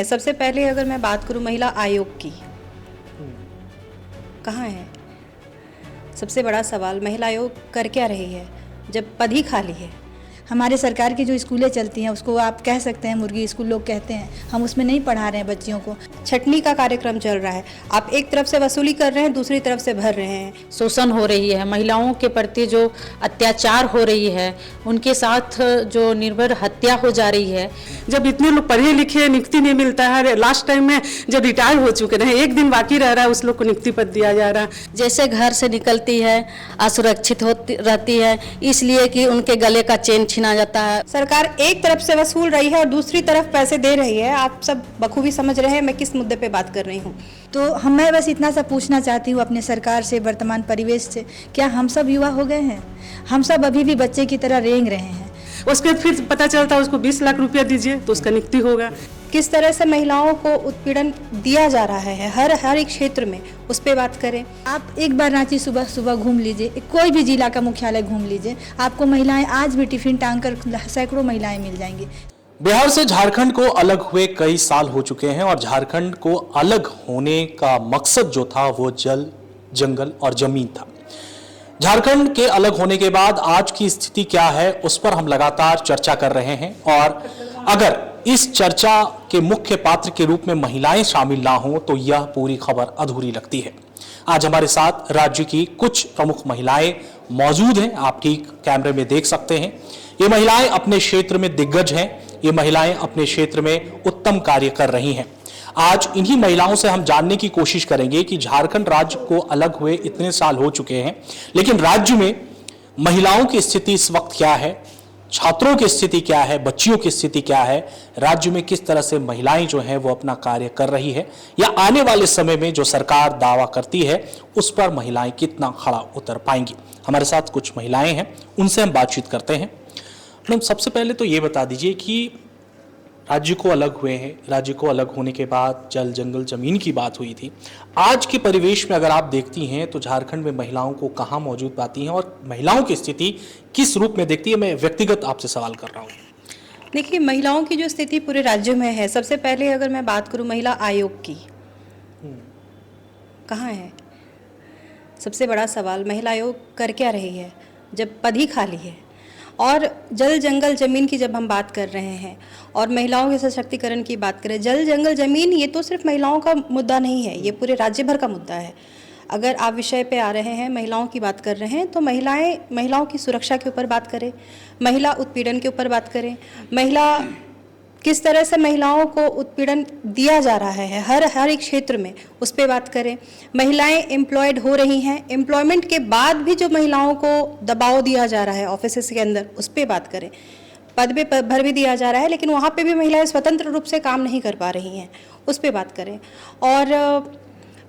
सबसे पहले अगर मैं बात करूं महिला आयोग की, कहाँ है? सबसे बड़ा सवाल, महिला आयोग कर क्या रही है जब पद ही खाली है? हमारे सरकार की जो स्कूलें चलती हैं उसको आप कह सकते हैं मुर्गी स्कूल लोग कहते हैं, हम उसमें नहीं पढ़ा रहे हैं बच्चियों को। छटनी का कार्यक्रम चल रहा है, आप एक तरफ से वसूली कर रहे हैं, दूसरी तरफ से भर रहे हैं। शोषण हो रही है, महिलाओं के प्रति जो अत्याचार हो रही है, उनके साथ जो निर्भर हत्या हो जा रही है। जब इतने लोग पढ़े लिखे नियुक्ति नहीं मिलता है, लास्ट टाइम में जब रिटायर हो चुके हैं, एक दिन बाकी रह रहा है, उस लोग को नियुक्ति पद दिया जा रहा है। जैसे घर से निकलती है असुरक्षित होती रहती है, इसलिए कि उनके गले का चेन छीना जाता है। सरकार एक तरफ से वसूल रही है और दूसरी तरफ पैसे दे रही है। आप सब बखूबी समझ रहे हैं मैं किस मुद्दे पे बात कर रही हूँ। तो मैं बस इतना सा पूछना चाहती हूँ अपने सरकार से, वर्तमान परिवेश से, क्या हम सब युवा हो गए हैं? हम सब अभी भी बच्चे की तरह रेंग रहे हैं। उसके फिर पता चलता है उसको 20 लाख रुपया दीजिए तो उसका नियुक्ति होगा। किस तरह से महिलाओं को उत्पीड़न दिया जा रहा है हर एक क्षेत्र में, उस पर बात करें। आप एक बार रांची सुबह सुबह घूम लीजिए, कोई भी जिला का मुख्यालय घूम लीजिए, आपको महिलाएं आज भी टिफिन टांग कर सैकड़ों महिलाएं मिल जाएंगी। बिहार से झारखंड को अलग हुए कई साल हो चुके हैं और झारखंड को अलग होने का मकसद जो था वो जल, जंगल और जमीन था। झारखंड के अलग होने के बाद आज की स्थिति क्या है उस पर हम लगातार चर्चा कर रहे हैं और अगर इस चर्चा के मुख्य पात्र के रूप में महिलाएं शामिल ना हो तो यह पूरी खबर अधूरी लगती है। आज हमारे साथ राज्य की कुछ प्रमुख महिलाएं मौजूद हैं, आपकी कैमरे में देख सकते हैं। ये महिलाएं अपने क्षेत्र में दिग्गज हैं, ये महिलाएं अपने क्षेत्र में उत्तम कार्य कर रही हैं। आज इन्हीं महिलाओं से हम जानने की कोशिश करेंगे कि झारखंड राज्य को अलग हुए इतने साल हो चुके हैं, लेकिन राज्य में महिलाओं की स्थिति इस वक्त क्या है, छात्रों की स्थिति क्या है, बच्चियों की स्थिति क्या है, राज्य में किस तरह से महिलाएं जो हैं वो अपना कार्य कर रही है, या आने वाले समय में जो सरकार दावा करती है उस पर महिलाएं कितना खड़ा उतर पाएंगी। हमारे साथ कुछ महिलाएं हैं, उनसे हम बातचीत करते हैं। मैडम, सबसे पहले तो ये बता दीजिए कि राज्य को अलग हुए हैं, राज्य को अलग होने के बाद जल, जंगल, जमीन की बात हुई थी। आज के परिवेश में अगर आप देखती हैं तो झारखंड में महिलाओं को कहाँ मौजूद पाती हैं और महिलाओं की स्थिति किस रूप में देखती है? मैं व्यक्तिगत आपसे सवाल कर रहा हूँ। देखिए, महिलाओं की जो स्थिति पूरे राज्य में है, सबसे पहले अगर मैं बात करूँ महिला आयोग की, कहाँ है? सबसे बड़ा सवाल, महिला आयोग कर क्या रही है जब पद ही खाली है? और जल, जंगल, ज़मीन की जब हम बात कर रहे हैं और महिलाओं के सशक्तिकरण की बात करें, जल, जंगल, ज़मीन ये तो सिर्फ महिलाओं का मुद्दा नहीं है, ये पूरे राज्य भर का मुद्दा है। अगर आप विषय पे आ रहे हैं, महिलाओं की बात कर रहे हैं, तो महिलाओं की सुरक्षा के ऊपर बात करें, महिला उत्पीड़न के ऊपर बात करें, किस तरह से महिलाओं को उत्पीड़न दिया जा रहा है हर एक क्षेत्र में, उस पर बात करें। महिलाएं एम्प्लॉयड हो रही हैं, एम्प्लॉयमेंट के बाद भी जो महिलाओं को दबाव दिया जा रहा है ऑफिस के अंदर, उस पर बात करें। पद पे भर भी दिया जा रहा है लेकिन वहाँ पे भी महिलाएं स्वतंत्र रूप से काम नहीं कर पा रही हैं, उस पर बात करें। और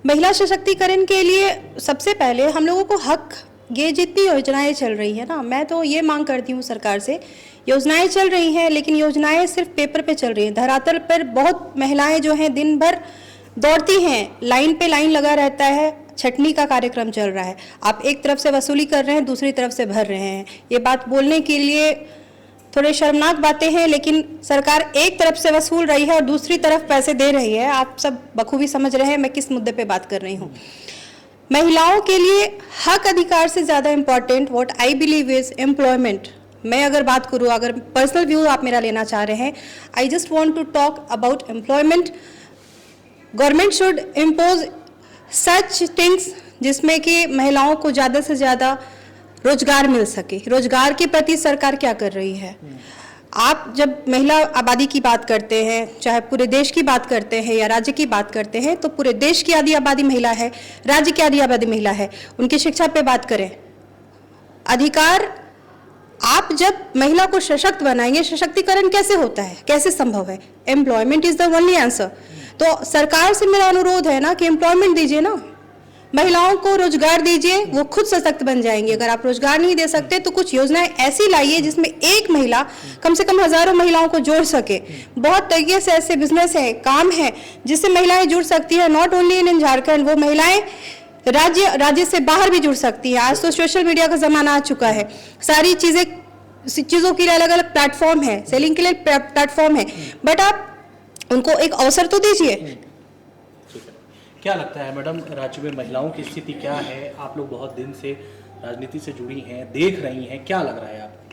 महिला सशक्तिकरण के लिए सबसे पहले हम लोगों को हक, ये जितनी योजनाएं चल रही है ना, मैं तो ये मांग करती हूँ सरकार से, योजनाएं चल रही हैं लेकिन योजनाएं सिर्फ पेपर पे चल रही हैं। धरातल पर बहुत महिलाएं जो हैं दिन भर दौड़ती हैं, लाइन पे लाइन लगा रहता है, छटनी का कार्यक्रम चल रहा है, आप एक तरफ से वसूली कर रहे हैं, दूसरी तरफ से भर रहे हैं। ये बात बोलने के लिए थोड़े शर्मनाक बातें हैं, लेकिन सरकार एक तरफ से वसूल रही है और दूसरी तरफ पैसे दे रही है। आप सब बखूबी समझ रहे हैं मैं किस मुद्दे पे बात कर रही हूँ। महिलाओं के लिए हक अधिकार से ज़्यादा important what I believe is employment. मैं अगर बात करूँ, अगर पर्सनल व्यू आप मेरा लेना चाह रहे हैं, I just want to talk about employment. Government should impose such things जिसमें कि महिलाओं को ज़्यादा से ज़्यादा रोजगार मिल सके। रोजगार के प्रति सरकार क्या कर रही है? आप जब महिला आबादी की बात करते हैं, चाहे पूरे देश की बात करते हैं या राज्य की बात करते हैं, तो पूरे देश की आधी आबादी महिला है, राज्य की आधी आबादी महिला है। उनकी शिक्षा पे बात करें, अधिकार, आप जब महिला को सशक्त बनाएंगे, सशक्तिकरण कैसे होता है, कैसे संभव है? Employment is the only answer. तो सरकार से मेरा अनुरोध है ना कि एम्प्लॉयमेंट दीजिए ना, महिलाओं को रोजगार दीजिए, वो खुद सशक्त बन जाएंगे। अगर आप रोजगार नहीं दे सकते तो कुछ योजनाएं ऐसी लाइए जिसमें एक महिला कम से कम हजारों महिलाओं को जोड़ सके। बहुत तरीके से ऐसे बिजनेस है, काम है जिससे महिलाएं जुड़ सकती है। नॉट ओनली इन झारखंड, वो महिलाएं राज्य से बाहर भी जुड़ सकती है। आज तो सोशल मीडिया का जमाना आ चुका है, सारी चीज़ों के लिए अलग अलग प्लेटफॉर्म है, सेलिंग के लिए प्लेटफॉर्म है, बट आप उनको एक अवसर तो दीजिए। ठीक है। क्या लगता है मैडम, राज्य में महिलाओं की स्थिति क्या है? आप लोग बहुत दिन से राजनीति से जुड़ी हैं, देख रही हैं, क्या लग रहा है आपको?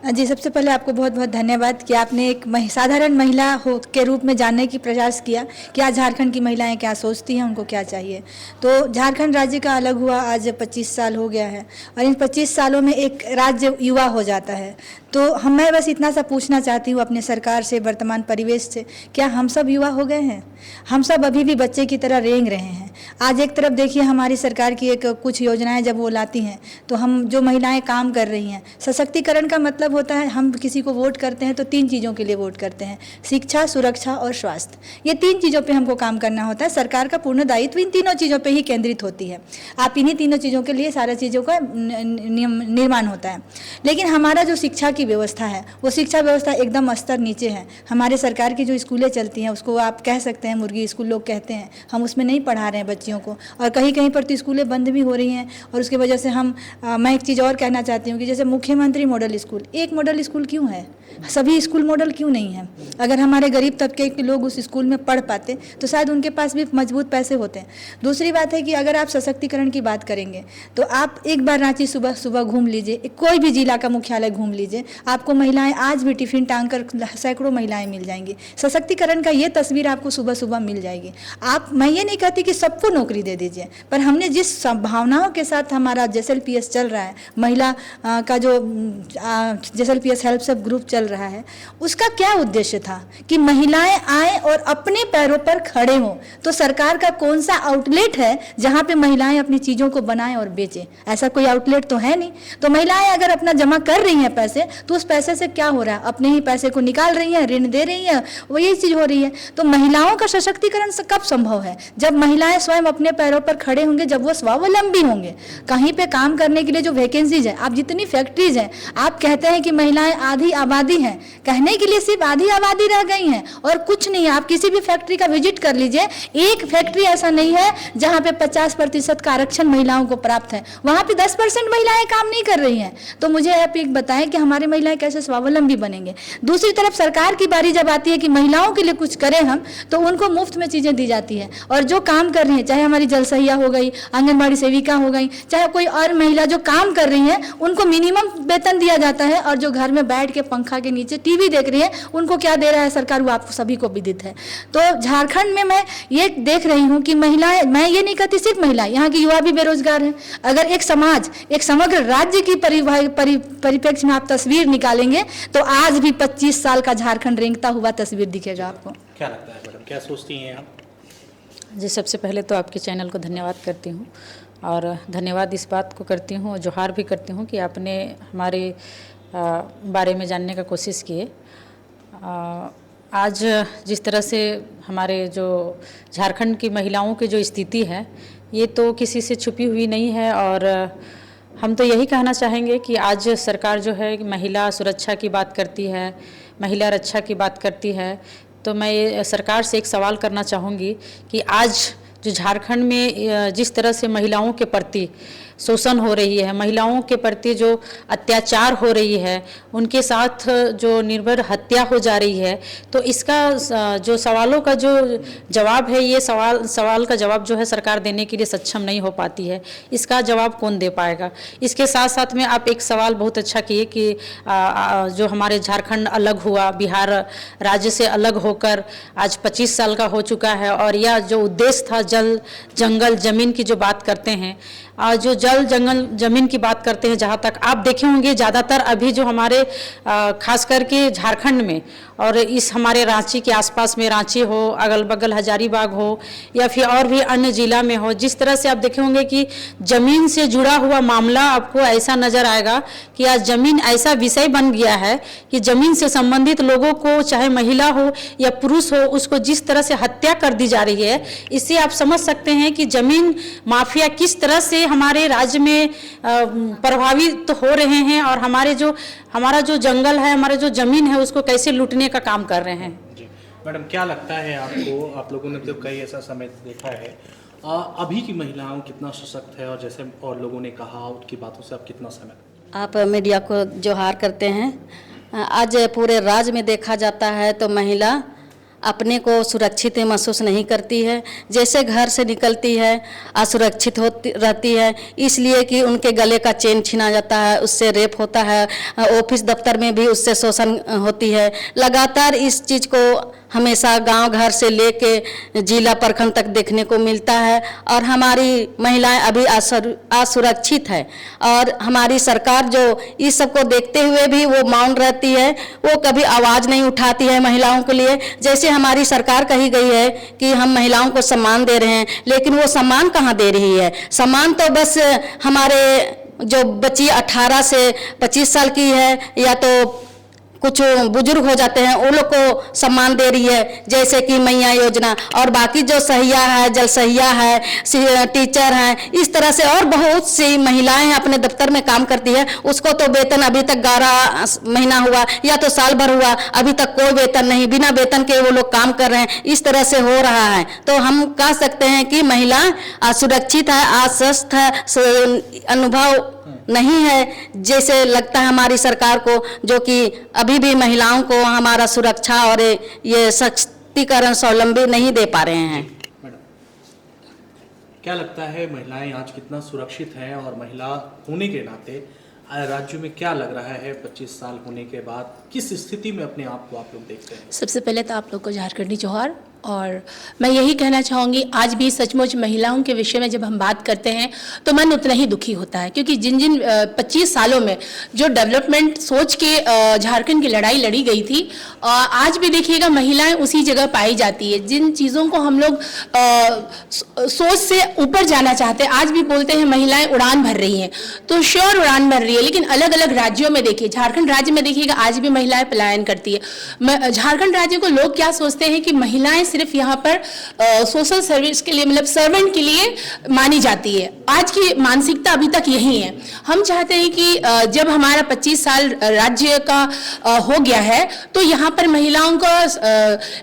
जी, सबसे पहले आपको बहुत बहुत धन्यवाद कि आपने एक साधारण महिला हो के रूप में जानने की प्रयास किया कि आज झारखंड की महिलाएं क्या सोचती हैं, उनको क्या चाहिए। तो झारखंड राज्य का अलग हुआ आज 25 साल हो गया है और इन 25 सालों में एक राज्य युवा हो जाता है। तो मैं बस इतना सा पूछना चाहती हूँ अपने सरकार से, वर्तमान परिवेश से, क्या हम सब युवा हो गए हैं? हम सब अभी भी बच्चे की तरह रेंग रहे हैं। आज एक तरफ देखिए हमारी सरकार की एक कुछ योजनाएं जब वो लाती हैं तो हम जो महिलाएं काम कर रही हैं, सशक्तिकरण का मतलब होता है हम किसी को वोट करते हैं तो 3 चीज़ों के लिए वोट करते हैं, शिक्षा, सुरक्षा और स्वास्थ्य। ये 3 चीज़ों पे हमको काम करना होता है। सरकार का पूर्ण दायित्व इन तीनों चीज़ों पे ही केंद्रित होती है। आप इन्हीं तीनों चीज़ों के लिए सारा चीज़ों का निर्माण होता है। लेकिन हमारा जो शिक्षा की व्यवस्था है वो शिक्षा व्यवस्था एकदम स्तर नीचे है। हमारे सरकार की जो स्कूलें चलती हैं उसको आप कह सकते हैं मुर्गी स्कूल लोग कहते हैं, हम उसमें नहीं पढ़ा रहे हैं बच्चियों को और कहीं कहीं पर तो स्कूलें बंद भी हो रही हैं। और उसकी वजह से मैं एक चीज़ और कहना चाहती हूँ कि जैसे मुख्यमंत्री मॉडल स्कूल, एक मॉडल स्कूल क्यों है? सभी स्कूल मॉडल क्यों नहीं है? अगर हमारे गरीब तबके के लोग उस स्कूल में पढ़ पाते तो शायद उनके पास भी मजबूत पैसे होते हैं। दूसरी बात है कि अगर आप सशक्तिकरण की बात करेंगे तो आप एक बार रांची सुबह सुबह घूम लीजिए, कोई भी जिला का मुख्यालय घूम लीजिए, आपको महिलाएं आज भी टिफिन टांग कर सैकड़ों महिलाएं मिल जाएंगी। सशक्तिकरण का ये तस्वीर आपको सुबह सुबह मिल जाएगी। मैं ये नहीं कहती कि सबको नौकरी दे दीजिए, पर हमने जिस भावनाओं के साथ हमारा JSLPS चल रहा है, महिला का जो JSLPS हेल्प सब ग्रुप चल रहा है, उसका क्या उद्देश्य था कि महिलाएं आए और अपने पैरों पर खड़े हों। तो सरकार का कौन सा आउटलेट है जहां पे महिलाएं अपनी चीज़ों को बनाएं और बेचें? ऐसा कोई आउटलेट तो है नहीं। तो महिलाएं अगर अपना जमा कर रही हैं पैसे, तो उस पैसे से क्या हो रहा है? अपने ही पैसे को निकाल रही हैं, ऋण दे रही हैं, वो यही चीज़ हो रही है। तो महिलाओं का सशक्तिकरण कब संभव है? जब महिलाएं स्वयं अपने पैरों पर खड़े होंगे, जब वो स्वावलंबी होंगे। कहीं पे काम करने के लिए जो वैकेंसीज है, आप जितनी फैक्ट्रीज हैं, आप कहते हैं कि महिलाएं आधी आबादी हैं, कहने के लिए सिर्फ आधी आबादी रह गई हैं और कुछ नहीं। आप किसी भी फैक्ट्री का विजिट कर लीजिए, एक फैक्ट्री ऐसा नहीं है जहां पे 50% का आरक्षण महिलाओं को प्राप्त है, वहां पे 10% महिलाएं काम नहीं कर रही हैं। तो मुझे आप एक बताएं कि हमारी महिलाएं कैसे स्वावलंबी बनेंगे? दूसरी तरफ सरकार की बारी जब आती है कि महिलाओं के लिए कुछ करें हम, तो उनको मुफ्त में चीजें दी जाती है और जो काम कर रही हैं, चाहे हमारी जलसहिया हो गई, आंगनबाड़ी सेविका हो गई, चाहे कोई और महिला जो काम कर रही है, उनको मिनिमम वेतन दिया जाता है और जो घर में बैठ के पंखा के नीचे टीवी देख रही है, उनको क्या दे रहा है सरकार, वो आप सभी को विदित है। तो झारखंड में मैं ये देख रही हूँ कि महिलाएं, मैं ये नहीं कहती सिर्फ महिलाएं, यहाँ की युवा भी बेरोजगार हैं। अगर एक समाज, एक समग्र राज्य की परिप्रेक्ष्य में आप तस्वीर निकालेंगे तो आज भी 25 साल का झारखंड रेंगता हुआ तस्वीर दिखेगा आपको। क्या लगता है मैडम, क्या सोचती हैं आप? जी, सबसे पहले तो आपके चैनल को धन्यवाद करती हूँ और धन्यवाद इस बात को करती हूँ, जोहार भी करती हूँ कि आपने हमारे बारे में जानने का कोशिश किए। आज जिस तरह से हमारे जो झारखंड की महिलाओं की जो स्थिति है, ये तो किसी से छुपी हुई नहीं है और हम तो यही कहना चाहेंगे कि आज सरकार जो है महिला सुरक्षा की बात करती है, महिला रक्षा की बात करती है। तो मैं ये सरकार से एक सवाल करना चाहूँगी कि आज जो झारखंड में जिस तरह से महिलाओं के प्रति शोषण हो रही है, महिलाओं के प्रति जो अत्याचार हो रही है, उनके साथ जो निर्भर हत्या हो जा रही है, तो इसका जो सवालों का जो जवाब है, ये सवाल का जवाब जो है सरकार देने के लिए सक्षम नहीं हो पाती है। इसका जवाब कौन दे पाएगा? इसके साथ साथ में आप एक सवाल बहुत अच्छा किए कि जो हमारे झारखंड अलग हुआ, बिहार राज्य से अलग होकर आज 25 साल का हो चुका है और यह जो उद्देश्य था जल जंगल जमीन की जो बात करते हैं, जो जल जंगल जमीन की बात करते हैं, जहाँ तक आप देखे होंगे ज़्यादातर अभी जो हमारे खास करके झारखंड में और इस हमारे रांची के आसपास में, रांची हो, अगल बगल हजारीबाग हो या फिर और भी अन्य जिला में हो, जिस तरह से आप देखे होंगे कि ज़मीन से जुड़ा हुआ मामला आपको ऐसा नज़र आएगा कि आज ज़मीन ऐसा विषय बन गया है कि ज़मीन से संबंधित लोगों को, चाहे महिला हो या पुरुष हो, उसको जिस तरह से हत्या कर दी जा रही है, इससे आप समझ सकते हैं कि ज़मीन माफिया किस तरह से हमारे राज्य में प्रभावित हो रहे हैं और हमारा जो जंगल है, हमारा जो ज़मीन है, उसको कैसे लूटने का काम कर रहे हैं। जी मैडम, क्या लगता है आपको? आप लोगों ने तो कई ऐसा समय देखा है, अभी की महिलाओं कितना सशक्त है और जैसे और लोगों ने कहा उनकी बातों से आप कितना सहमत? आप मीडिया को जोहार करते हैं। आज पूरे राज्य में देखा जाता है तो महिला अपने को सुरक्षित महसूस नहीं करती है। जैसे घर से निकलती है असुरक्षित होती रहती है, इसलिए कि उनके गले का चेन छीना जाता है, उससे रेप होता है, ऑफिस दफ्तर में भी उससे शोषण होती है। लगातार इस चीज़ को हमेशा गांव घर से लेके जिला प्रखंड तक देखने को मिलता है और हमारी महिलाएं अभी असुरक्षित है। और हमारी सरकार जो इस सब को देखते हुए भी वो मौन रहती है, वो कभी आवाज़ नहीं उठाती है महिलाओं के लिए। जैसे हमारी सरकार कही गई है कि हम महिलाओं को सम्मान दे रहे हैं, लेकिन वो सम्मान कहाँ दे रही है। सम्मान तो बस हमारे जो बच्ची 18 से 25 साल की है या तो कुछ बुजुर्ग हो जाते हैं, वो लोग को सम्मान दे रही है, जैसे कि मैया योजना। और बाकी जो सहिया है, जल सहिया है, टीचर हैं, इस तरह से और बहुत सी महिलाएं हैं अपने दफ्तर में काम करती है, उसको तो वेतन अभी तक 11 महीना हुआ या तो साल भर हुआ, अभी तक कोई वेतन नहीं, बिना वेतन के वो लोग काम कर रहे हैं। इस तरह से हो रहा है, तो हम कह सकते हैं कि महिला असुरक्षित है, अस्वस्थ है, अनुभव नहीं है जैसे लगता है हमारी सरकार को, जो कि अभी भी महिलाओं को हमारा सुरक्षा और ये सशक्तिकरण स्वावलंबी नहीं दे पा रहे हैं। मैडम, क्या लगता है महिलाएं आज कितना सुरक्षित हैं और महिला होने के नाते राज्य में क्या लग रहा है 25 साल होने के बाद, किस स्थिति में अपने आप को आप लोग देखते हैं? सबसे पहले तो आप लोग को झारखंडी जोहार। और मैं यही कहना चाहूँगी, आज भी सचमुच महिलाओं के विषय में जब हम बात करते हैं तो मन उतना ही दुखी होता है, क्योंकि जिन जिन 25 सालों में जो डेवलपमेंट सोच के झारखंड की लड़ाई लड़ी गई थी, आज भी देखिएगा महिलाएं उसी जगह पाई जाती है। जिन चीज़ों को हम लोग सोच से ऊपर जाना चाहते हैं, आज भी बोलते हैं महिलाएं उड़ान भर रही हैं, तो श्योर उड़ान भर रही है, लेकिन अलग अलग राज्यों में देखिए, झारखंड राज्य में देखिएगा आज भी महिलाएं पलायन करती है। झारखंड राज्य को लोग क्या सोचते हैं कि महिलाएं सिर्फ यहाँ पर सोशल सर्विस के लिए, मतलब सर्वेंट के लिए मानी जाती है। आज की मानसिकता अभी तक यही है। हम चाहते हैं कि जब हमारा 25 साल राज्य का हो गया है, तो यहाँ पर महिलाओं को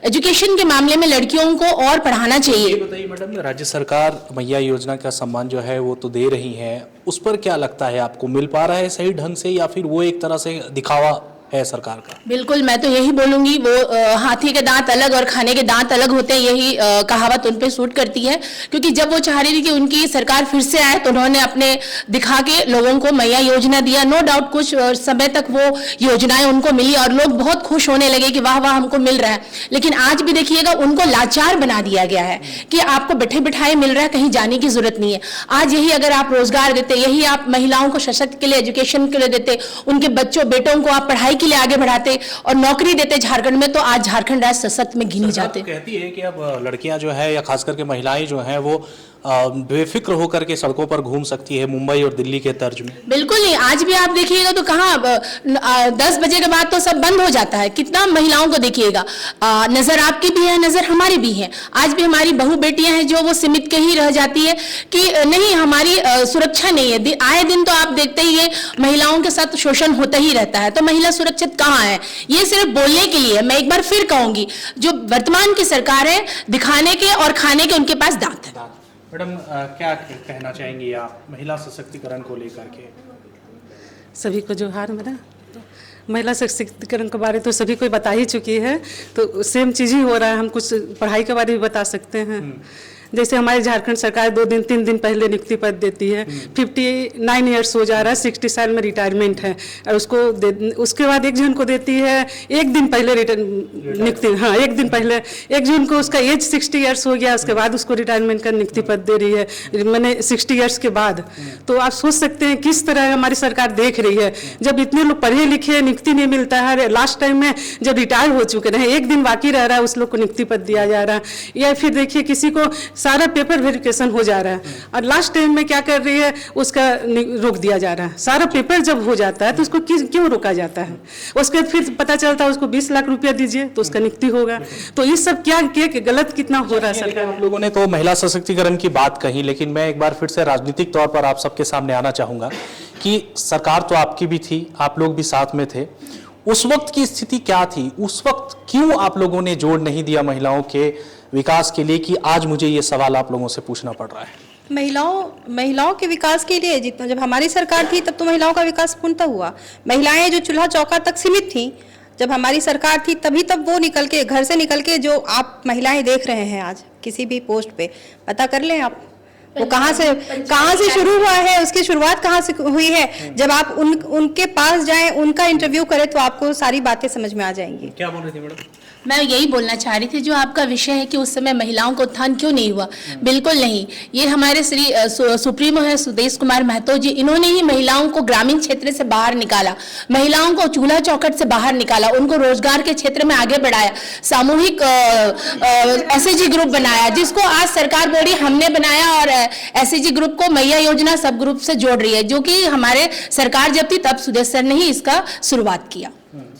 एजुकेशन के मामले में लड़कियों को और पढ़ाना चाहिए। ये बताइए मैडम, राज्य सरकार मैया योजना का सम्मान जो है वो तो दे रही है, उस पर क्या लगता है आपको, मिल पा रहा है सही ढंग से या फिर वो एक तरह से दिखावा है सरकार का? बिल्कुल, मैं तो यही बोलूंगी, वो हाथी के दांत अलग और खाने के दांत अलग होते हैं, यही कहावत उन पे सूट करती है। क्योंकि जब वो चाह रही थी कि उनकी सरकार फिर से आए, तो उन्होंने अपने दिखा के लोगों को मैया योजना दिया। नो डाउट कुछ समय तक वो योजनाएं उनको मिली और लोग बहुत खुश होने लगे कि वाह वाह हमको मिल रहा है। लेकिन आज भी देखिएगा उनको लाचार बना दिया गया है कि आपको बैठे बिठाए मिल रहा है, कहीं जाने की जरूरत नहीं है। आज यही अगर आप रोजगार देते, यही आप महिलाओं को सशक्त के लिए, एजुकेशन के लिए देते, उनके बच्चों बेटों को आप पढ़ाई के लिए आगे बढ़ाते और नौकरी देते झारखंड में, तो आज झारखंड राज्य सशक्त में गिनी जाते। कहती है कि अब लड़कियां जो है या खास करके महिलाएं जो हैं वो बेफिक्र होकर के सड़कों पर घूम सकती है मुंबई और दिल्ली के तर्ज में। बिल्कुल नहीं, आज भी आप देखिएगा तो कहाँ 10 बजे के बाद तो सब बंद हो जाता है। कितना महिलाओं को देखिएगा, नजर आपकी भी है, नजर हमारी भी है। आज भी हमारी बहू बेटियां हैं जो वो सीमित के ही रह जाती है कि नहीं हमारी सुरक्षा नहीं है। आए दिन तो आप देखते ही है महिलाओं के साथ शोषण होता ही रहता है, तो महिला सुरक्षित कहाँ है? ये सिर्फ बोलने के लिए। मैं एक बार फिर कहूंगी, जो वर्तमान की सरकार है, दिखाने के और खाने के उनके पास दांत है। मैडम, क्या कहना चाहेंगी आप महिला सशक्तिकरण को लेकर के? सभी को जोहार। मेरा महिला सशक्तिकरण के बारे तो सभी कोई बता ही चुकी है, तो सेम चीज़ ही हो रहा है। हम कुछ पढ़ाई के बारे में बता सकते हैं। जैसे हमारी झारखंड सरकार 2-3 दिन पहले नियुक्ति पद देती है। 59 ईयर्स हो जा रहा है, 60 साल में रिटायरमेंट है, और उसके बाद एक जन को देती है 1 दिन पहले नियुक्ति। हाँ, 1 दिन पहले, 1 जून को उसका एज 60 ईयर्स हो गया, उसके बाद उसको रिटायरमेंट का नियुक्ति पद दे रही है, मैंने 60 ईयर्स के बाद। तो आप सोच सकते हैं किस तरह हमारी सरकार देख रही है। जब इतने लोग पढ़े लिखे, नियुक्ति नहीं मिलता है, लास्ट टाइम में जब रिटायर हो चुके हैं, 1 दिन बाकी रह रहा है, उस लोग को नियुक्ति पद दिया जा रहा है। या फिर देखिए किसी को सारा पेपर वेरिफिकेशन हो जा रहा है और लास्ट टाइम में क्या कर रही है, उसका रोक दिया जा रहा है। सारा पेपर जब हो जाता है तो उसको क्यों रोका जाता है? उसके फिर पता चलता है उसको 20 लाख रुपया दीजिए तो उसका नियुक्ति होगा। तो इस सब क्या गलत कितना हो रहा है सरकार? आप लोगों ने तो महिला सशक्तिकरण की बात कही, लेकिन मैं एक बार फिर से राजनीतिक तौर पर आप सबके सामने आना चाहूंगा कि सरकार तो आपकी भी थी, आप लोग भी साथ में थे। उस वक्त की स्थिति क्या थी? उस वक्त क्यों आप लोगों ने जोर नहीं दिया महिलाओं के विकास के लिए कि आज मुझे ये सवाल आप लोगों से पूछना पड़ रहा है? महिलाओं के विकास के लिए जितना जब हमारी सरकार थी तब तो महिलाओं का विकास पूर्णतः हुआ। महिलाएं जो चूल्हा चौका तक सीमित थी, जब हमारी सरकार थी तभी तब वो निकल के घर से निकल के जो आप महिलाएं देख रहे हैं आज किसी भी पोस्ट पे, पता कर लें आप वो कहाँ से शुरू हुआ है, उसकी शुरुआत कहाँ से हुई है। जब आप उनके पास जाएं, उनका इंटरव्यू करें तो आपको सारी बातें समझ में आ जाएंगी। क्या बोल रही थी मैडम? मैं यही बोलना चाह रही थी, जो आपका विषय है कि उस समय महिलाओं का उत्थान क्यों नहीं हुआ, बिल्कुल नहीं। ये हमारे श्री सुप्रीमो है सुदेश कुमार महतो जी, इन्होंने ही महिलाओं को ग्रामीण क्षेत्र से बाहर निकाला, महिलाओं को चूल्हा चौखट से बाहर निकाला, उनको रोजगार के क्षेत्र में आगे बढ़ाया, सामूहिक एसएचजी ग्रुप बनाया, जिसको आज सरकार बोल रही हमने बनाया, और एसएचजी ग्रुप को मैया योजना सब ग्रुप से जोड़ रही है, जो कि हमारे सरकार जब थी तब सुदेश सर ने ही इसका शुरुआत किया।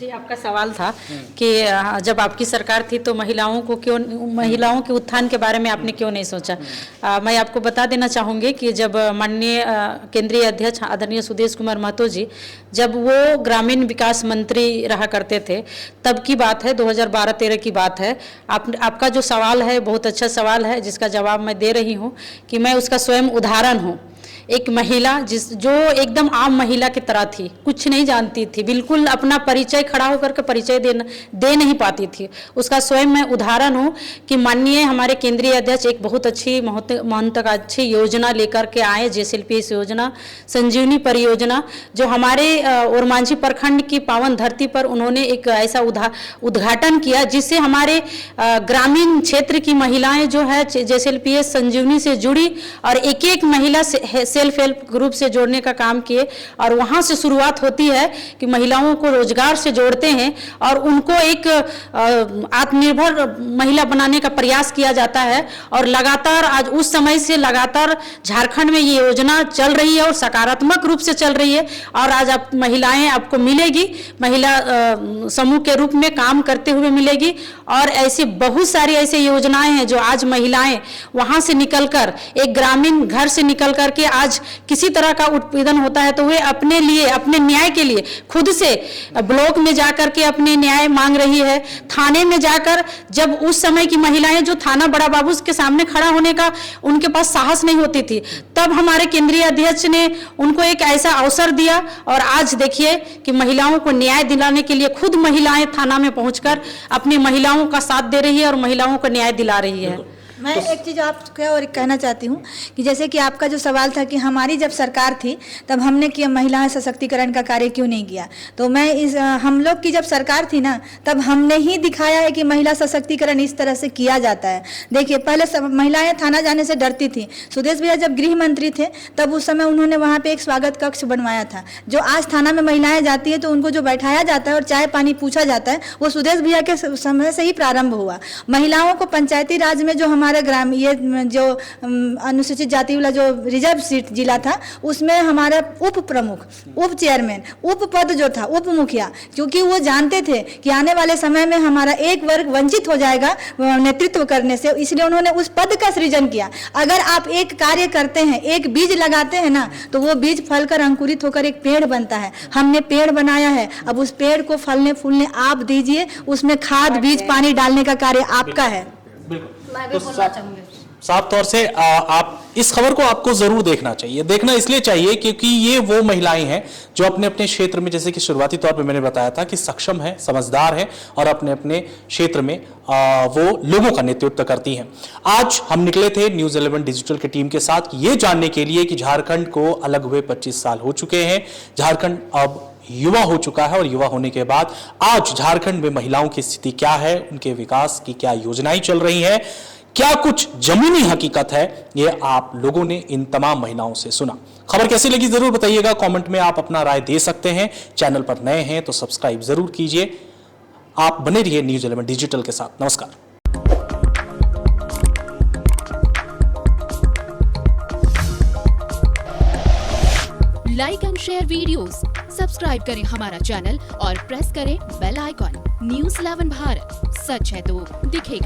जी, आपका सवाल था कि जब आपकी सरकार थी तो महिलाओं के उत्थान के बारे में आपने क्यों नहीं सोचा। मैं आपको बता देना चाहूँगी कि जब माननीय केंद्रीय अध्यक्ष आदरणीय सुदेश कुमार महतो जी जब वो ग्रामीण विकास मंत्री रहा करते थे तब की बात है, 2012-13 की बात है। आपका जो सवाल है बहुत अच्छा सवाल है, जिसका जवाब मैं दे रही हूँ कि मैं उसका स्वयं उदाहरण हूँ। एक महिला जो एकदम आम महिला की तरह थी, कुछ नहीं जानती थी, बिल्कुल अपना परिचय खड़ा होकर के परिचय दे नहीं पाती थी, उसका स्वयं मैं उदाहरण हूँ कि माननीय हमारे केंद्रीय अध्यक्ष एक बहुत अच्छी महत्वाकांक्षी योजना लेकर के आए, जेएसएलपीएस योजना, संजीवनी परियोजना, जो हमारे ओरमांझी प्रखंड की पावन धरती पर उन्होंने एक ऐसा उद्घाटन किया जिससे हमारे ग्रामीण क्षेत्र की महिलाएं जो है जेएसएलपीएस संजीवनी से जुड़ी और एक एक महिला सेल्फ हेल्प ग्रुप से जोड़ने का काम किए। और वहाँ से शुरुआत होती है कि महिलाओं को रोजगार से जोड़ते हैं और उनको एक आत्मनिर्भर महिला बनाने का प्रयास किया जाता है। और लगातार आज उस समय से लगातार झारखंड में ये योजना चल रही है और सकारात्मक रूप से चल रही है। और आज आप महिलाएं आपको मिलेगी, महिला समूह के रूप में काम करते हुए मिलेगी। और ऐसी बहुत सारी ऐसी योजनाएं हैं जो आज महिलाएं वहाँ से निकलकर एक ग्रामीण घर से निकल करके आज किसी तरह का उत्पीड़न होता है तो वे अपने लिए, अपने न्याय के लिए खुद से ब्लॉक में जाकर के अपने न्याय मांग रही है, थाने में जाकर। जब उस समय की महिलाएं जो थाना बड़ा बाबू के सामने खड़ा होने का उनके पास साहस नहीं होती थी, तब हमारे केंद्रीय अध्यक्ष ने उनको एक ऐसा अवसर दिया। और आज देखिए कि महिलाओं को न्याय दिलाने के लिए खुद महिलाएं थाना में पहुंचकर अपनी महिलाओं का साथ दे रही है और महिलाओं को न्याय दिला रही है। मैं एक चीज़ आपको और कहना चाहती हूँ कि जैसे कि आपका जो सवाल था कि हमारी जब सरकार थी तब हमने किया महिला सशक्तिकरण का कार्य क्यों नहीं किया, तो मैं हम लोग की जब सरकार थी ना तब हमने ही दिखाया है कि महिला सशक्तिकरण इस तरह से किया जाता है। देखिए पहले सब महिलाएं थाना जाने से डरती थी। सुदेश भैया जब गृह मंत्री थे तब उस समय उन्होंने वहाँ पर एक स्वागत कक्ष बनवाया था। जो आज थाना में महिलाएं जाती है तो उनको जो बैठाया जाता है और चाय पानी पूछा जाता है वो सुदेश भैया के समय से ही प्रारंभ हुआ। महिलाओं को पंचायती राज में जो हमारे ग्राम ये जो अनुसूचित जाति वाला जो रिजर्व सीट जिला था उसमें हमारा उप प्रमुख, उप चेयरमैन, उप पद जो था उप मुखिया, क्योंकि वो जानते थे कि आने वाले समय में हमारा एक वर्ग वंचित हो जाएगा नेतृत्व करने से, इसलिए उन्होंने उस पद का सृजन किया। अगर आप एक कार्य करते हैं, एक बीज लगाते हैं ना, तो वो बीज फलकर अंकुरित होकर एक पेड़ बनता है। हमने पेड़ बनाया है, अब उस पेड़ को फलने फूलने आप दीजिए, उसमें खाद बीज पानी डालने का कार्य आपका है। तो साफ तौर से आप इस खबर को आपको जरूर देखना चाहिए। देखना इसलिए चाहिए क्योंकि ये वो महिलाएं हैं जो अपने अपने क्षेत्र में, जैसे कि शुरुआती तौर पे मैंने बताया था कि सक्षम है, समझदार है और अपने अपने क्षेत्र में वो लोगों का नेतृत्व करती हैं। आज हम निकले थे न्यूज़ 11 डिजिटल की टीम के साथ ये जानने के लिए कि झारखंड को अलग हुए 25 साल हो चुके हैं। झारखंड अब युवा हो चुका है और युवा होने के बाद आज झारखंड में महिलाओं की स्थिति क्या है, उनके विकास की क्या योजनाएं चल रही हैं, क्या कुछ जमीनी हकीकत है, ये आप लोगों ने इन तमाम महिलाओं से सुना। खबर कैसी लगी जरूर बताइएगा, कमेंट में आप अपना राय दे सकते हैं। चैनल पर नए हैं तो सब्सक्राइब जरूर कीजिए। आप बने रहिए न्यूज़ 11 डिजिटल के साथ। नमस्कार। Like and share videos, subscribe करें हमारा चैनल और प्रेस करें बेल आइकॉन। न्यूज़ 11 भारत, सच है तो दिखेगा।